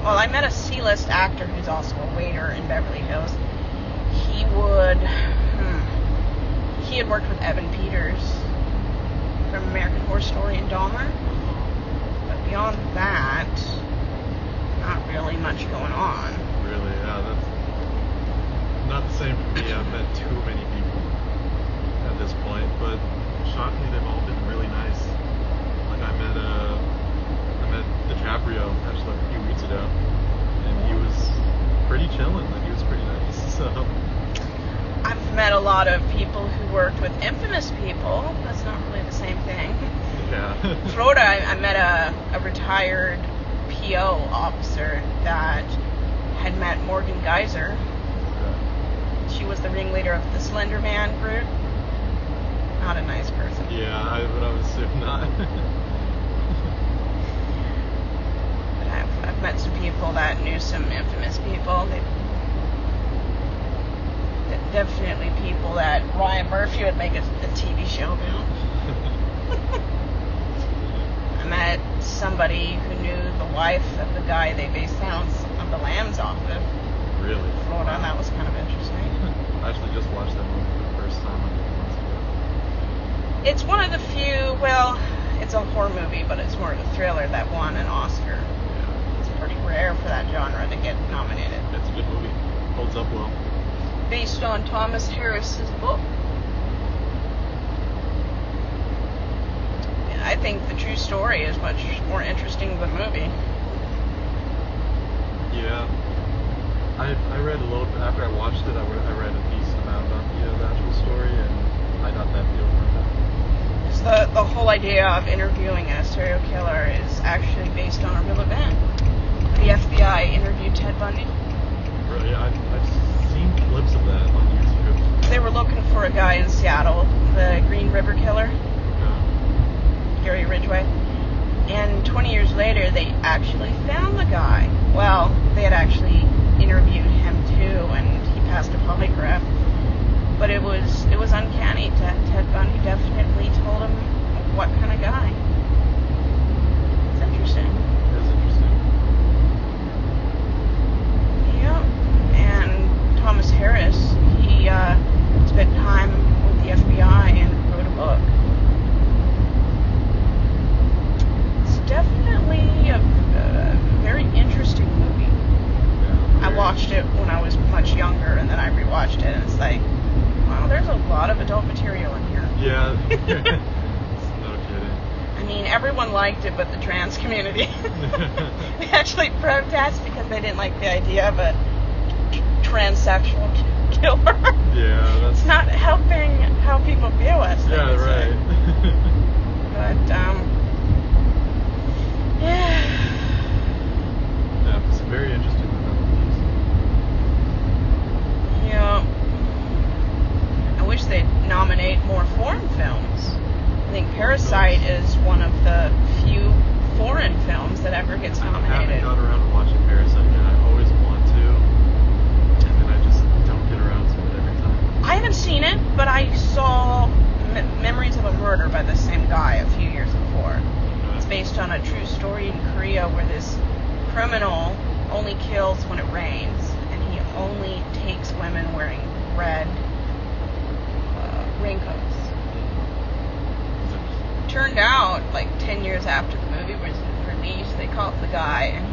Well, I met a C-list actor who's also a waiter in Beverly Hills. He had worked with Evan Peters from American Horror Story and Dahmer. But beyond that, not really much going on. Really, yeah, that's not the same for me. I've met too many people at this point, but shockingly, they've all been really nice. Like I met DiCaprio actually like a few weeks ago, and he was pretty chilling. Like he was pretty nice. So I've met a lot of people who worked with infamous people. That's not really the same thing. yeah. In Florida, I met a retired PO officer that had met Morgan Geyser. Yeah. She was the ringleader of the Slender Man group. Not a nice person. Yeah, I would assume not. But I've met some people that knew some infamous people. Definitely people that Ryan Murphy would make a TV show about. I met somebody who knew the wife of the guy they based Silence of the Lambs off of. Really? Florida, and that was kind of interesting. I actually just watched that movie for the first time a couple months ago. It's one of the few, well, it's a horror movie, but it's more of a thriller that won an Oscar. Yeah. It's pretty rare for that genre to get nominated. It's a good movie. Holds up well. Based on Thomas Harris's book. I think the true story is much more interesting than the movie. Yeah. I read a little bit, after I watched it, I read a decent amount about the actual story, and I got that feel from it. So the whole idea of interviewing a serial killer is actually based on a real event. The FBI interviewed Ted Bundy. Really, I've seen clips of that on YouTube. They were looking for a guy in Seattle, the Green River Killer, Gary Ridgway. And 20 years later, they actually found the guy. Well, they had actually interviewed him too, and he passed a polygraph. But it was uncanny. Ted Bundy definitely told him what kind of guy. It's interesting. It is interesting. Yeah. And Thomas Harris, he spent time with the FBI and wrote a book. It's definitely a very interesting movie. Yeah, I watched it when I was much younger, and then I rewatched it, and it's like, wow, there's a lot of adult material in here. Yeah. No kidding. I mean, everyone liked it, but the trans community. They actually protest because they didn't like the idea of a transsexual killer. Yeah, that's... It's not helping how people view us. Yeah, right. But, yeah. Yeah, it's very interesting developments. Yeah. I wish they'd nominate more foreign films. I think Parasite is one of the few foreign films that ever gets nominated. I haven't got around to watching Parasite yet. I always want to, and then I just don't get around to it every time. I haven't seen it, but I saw Memories of a Murder by the same guy a few years before. It's based on a true story in Korea where this criminal only kills when it rains, and he only takes women wearing red raincoats. Turned out, like 10 years after the movie was released, they caught the guy, and